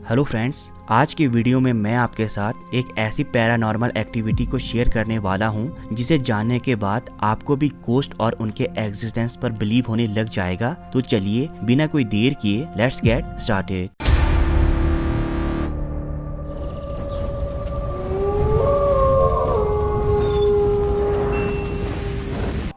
Hello friends, आज के video में मैं आपके साथ एक ऐसी पैरानॉर्मल एक्टिविटी को शेयर करने वाला हूं जिसे जानने के बाद आपको भी गोस्ट और उनके एग्जिस्टेंस पर बिलीव होने लग जाएगा। तो चलिए बिना कोई देर किए लेट्स गेट स्टार्टेड।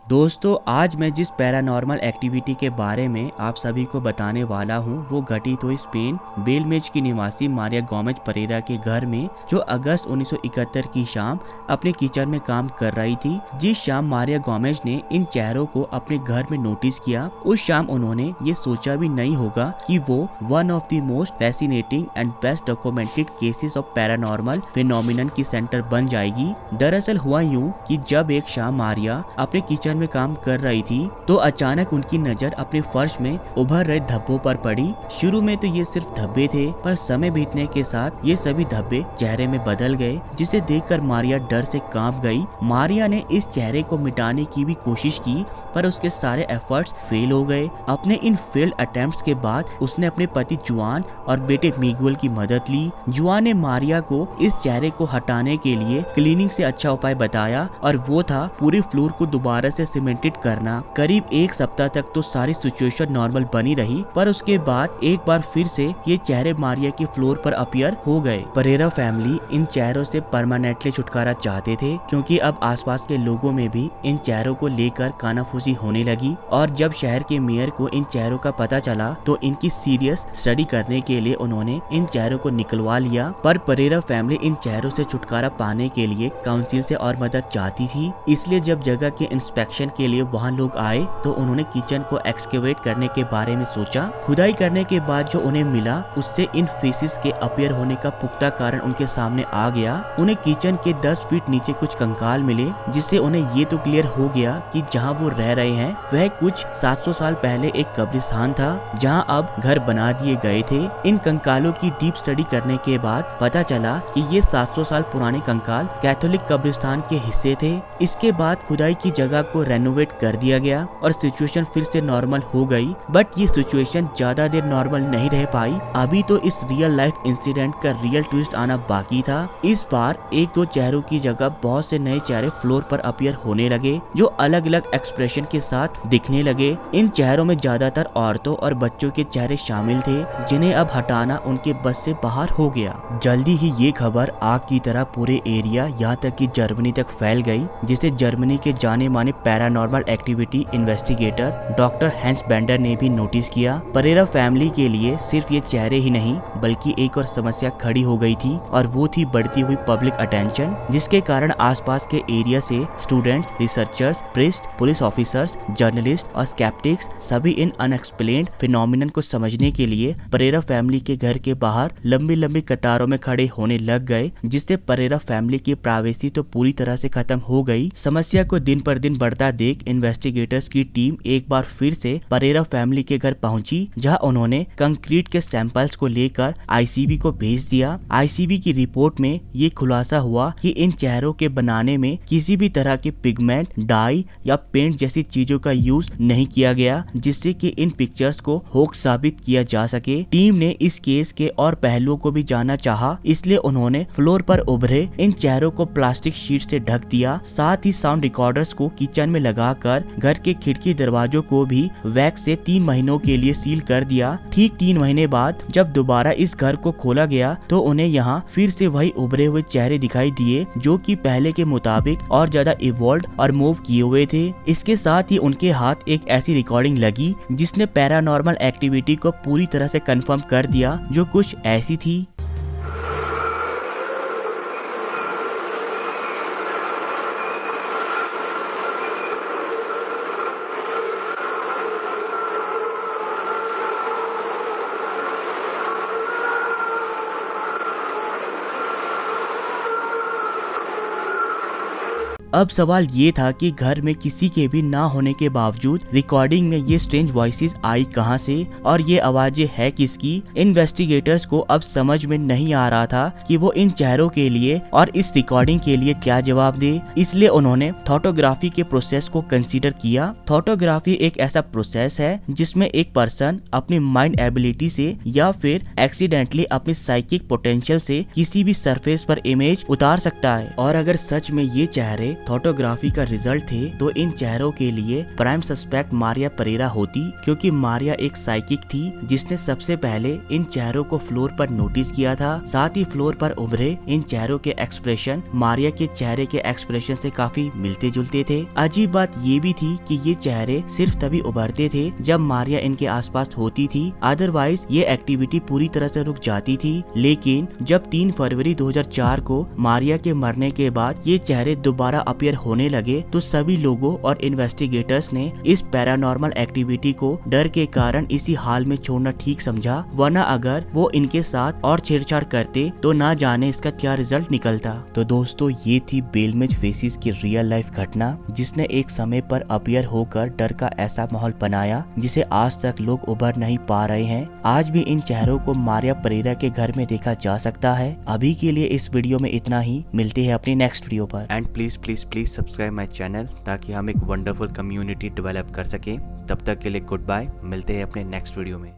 दोस्तों, आज मैं जिस पैरानॉर्मल एक्टिविटी के बारे में आप सभी को बताने वाला हूं वो घटित हुई स्पेन बेलमेज की निवासी मारिया गोमेज परेरा के घर में, जो अगस्त 1971 की शाम अपने किचन में काम कर रही थी। जिस शाम मारिया गोमेज ने इन चेहरों को अपने घर में नोटिस किया, उस शाम उन्होंने ये सोचा भी नहीं होगा कि वो one of the most fascinating and best documented cases of paranormal phenomenon की सेंटर बन जाएगी। दरअसल हुआ यूं कि जब एक शाम मारिया अपने किचन में काम कर रही थी तो अचानक उनकी नजर अपने फर्श में उभर रहे धब्बों पर पड़ी। शुरू में तो ये सिर्फ धब्बे थे, पर समय बीतने के साथ ये सभी धब्बे चेहरे में बदल गए, जिसे देखकर मारिया डर से कांप गई। मारिया ने इस चेहरे को मिटाने की भी कोशिश की, पर उसके सारे एफर्ट्स फेल हो गए। अपने इन फेल्ड अटेम्प्ट्स के बाद उसने अपने पति जुआन और बेटे मिगुएल की मदद ली। जुआन ने मारिया को इस चेहरे को हटाने के लिए क्लीनिंग से अच्छा उपाय बताया, और वो था पूरे फ्लोर को दोबारा से सीमेंटेड करना। करीब एक सप्ताह तक तो सारी सिचुएशन नॉर्मल बनी रही, पर उसके बाद एक बार फिर से ये चेहरे मारिया के फ्लोर पर अपीयर हो गए। परेरा फैमिली इन चेहरों से परमानेंटली छुटकारा चाहते थे, क्योंकि अब आसपास के लोगों में भी इन चेहरों को लेकर कानाफूसी होने लगी। और जब शहर के मेयर को इन चेहरों का पता चला तो इनकी सीरियस स्टडी करने के लिए उन्होंने इन चेहरों को निकलवा लिया। पर परेरा फैमिली इन चेहरों से छुटकारा पाने के लिए काउंसिल से और मदद चाहती थी, इसलिए जब जगह के इंस्पेक्शन के लिए वहाँ लोग आए तो उन्होंने किचन को एक्सकेवेट करने के बारे में सोचा। खुदाई करने के बाद जो उन्हें मिला उससे इन फेसिस के अपीयर होने का पुख्ता कारण उनके सामने आ गया। उन्हें किचन के 10 फीट नीचे कुछ कंकाल मिले, जिससे उन्हें ये तो क्लियर हो गया कि जहाँ वो रह रहे हैं वह कुछ 700 साल पहले एक कब्रिस्तान था, जहाँ अब घर बना दिए गए थे। इन कंकालों की डीप स्टडी करने के बाद पता चला कि ये 700 साल पुराने कंकाल कैथोलिक कब्रिस्तान के हिस्से थे। इसके बाद खुदाई की जगह को रेनोवेट कर दिया गया और सिचुएशन फिर से नॉर्मल हो गई। बट ये सिचुएशन ज्यादा देर नॉर्मल नहीं रह पाई। अभी तो इस रियल लाइफ इंसिडेंट का रियल ट्विस्ट आना बाकी था। इस बार एक दो चेहरों की जगह बहुत से नए चेहरे फ्लोर पर अपीयर होने लगे, जो अलग अलग एक्सप्रेशन के साथ दिखने लगे। इन चेहरों में ज्यादातर औरतों और बच्चों के चेहरे शामिल थे, जिन्हें अब हटाना उनके बस से बाहर हो गया। जल्दी ही ये खबर आग की तरह पूरे एरिया यहाँ तक कि जर्मनी तक फैल गई, जिसे जर्मनी के जाने माने paranormal activity investigator doctor Hans Bender ने भी नोटिस किया। परेरा फैमिली के लिए सिर्फ ये चेहरे ही नहीं बल्कि एक और समस्या खड़ी हो गई थी, और वो थी बढ़ती हुई पब्लिक अटेंशन, जिसके कारण आसपास के एरिया से students, researchers, priest, police officers, journalist और स्केप्टिक्स सभी इन अनएक्सप्लेन्ड फिनोमिनन को समझने के लिए परेरा फैमिली के घर के बाहर लंबी लंबी कतारों में खड़े होने लग गए, जिससे परेरा फैमिली की प्राइवेसी तो पूरी तरह से खत्म हो गई। समस्या को दिन पर दिन बढ़ता देख इन्वेस्टिगेटर्स की टीम एक बार फिर से परेरा फैमिली के घर पहुंची, जहां उन्होंने कंक्रीट के सैंपल्स को लेकर आईसीबी को भेज दिया। आईसीबी की रिपोर्ट में ये खुलासा हुआ कि इन चेहरों के बनाने में किसी भी तरह के पिगमेंट, डाई या पेंट जैसी चीजों का यूज नहीं किया गया, जिससे कि इन पिक्चर्स को होक्स साबित किया जा सके। टीम ने इस केस के और पहलुओं को भी जानना चाहा, इसलिए उन्होंने फ्लोर पर उभरे इन चेहरों को प्लास्टिक शीट से ढक दिया। साथ ही साउंड रिकॉर्डर्स को किचन में लगाकर घर के खिड़की दरवाजों को भी वैक्स से 3 महीनों के लिए सील कर दिया। ठीक 3 महीने बाद जब दोबारा इस घर को खोला गया तो उन्हें यहाँ फिर से वही उभरे हुए चेहरे दिखाई दिए, जो कि पहले के मुताबिक और ज्यादा इवॉल्व और मूव किए हुए थे। इसके साथ ही उनके हाथ एक ऐसी रिकॉर्डिंग लगी जिसने पैरानॉर्मल एक्टिविटी को पूरी तरह से कंफर्म कर दिया, जो कुछ ऐसी थी। अब सवाल ये था कि घर में किसी के भी ना होने के बावजूद रिकॉर्डिंग में ये स्ट्रेंज वॉइसेस आई कहां से और ये आवाजें है किसकी। इन्वेस्टिगेटर्स को अब समझ में नहीं आ रहा था कि वो इन चेहरों के लिए और इस रिकॉर्डिंग के लिए क्या जवाब दे, इसलिए उन्होंने थॉटोग्राफी के प्रोसेस को कंसीडर किया। थॉटोग्राफी एक ऐसा प्रोसेस है जिसमें एक पर्सन अपनी माइंड एबिलिटी से या फिर एक्सीडेंटली अपनी साइकिक पोटेंशियल से किसी भी सरफेस पर इमेज उतार सकता है। और अगर सच में ये चेहरे थॉटोग्राफी का रिजल्ट थे तो इन चेहरों के लिए प्राइम सस्पेक्ट मारिया परेरा होती, क्योंकि मारिया एक साइकिक थी जिसने सबसे पहले इन चेहरों को फ्लोर पर नोटिस किया था। साथ ही फ्लोर पर उभरे इन चेहरों के एक्सप्रेशन मारिया के चेहरे के एक्सप्रेशन से काफी मिलते जुलते थे। अजीब बात ये भी थी कि ये चेहरे सिर्फ तभी उभरते थे जब मारिया इनके आसपास होती थी, अदरवाइज ये एक्टिविटी पूरी तरह से रुक जाती थी। लेकिन जब 3 फरवरी 2004 को मारिया के मरने के बाद ये चेहरे दोबारा अपीयर होने लगे तो सभी लोगों और इन्वेस्टिगेटर्स ने इस पैरानॉर्मल एक्टिविटी को डर के कारण इसी हाल में छोड़ना ठीक समझा, वरना अगर वो इनके साथ और छेड़छाड़ करते तो ना जाने इसका क्या रिजल्ट निकलता। तो दोस्तों ये थी बेलमेज फेसिस की रियल लाइफ घटना जिसने एक समय पर अपीयर होकर डर का ऐसा माहौल बनाया जिसे आज तक लोग उभर नहीं पा रहे हैं। आज भी इन चेहरों को मारिया परेरा के घर में देखा जा सकता है। अभी के लिए इस वीडियो में इतना ही, मिलते हैं अपनी नेक्स्ट वीडियो पर। And please please please subscribe my channel ताकि हम एक वंडरफुल कम्युनिटी डेवलप कर सकें। तब तक के लिए गुड बाय, मिलते हैं अपने नेक्स्ट वीडियो में।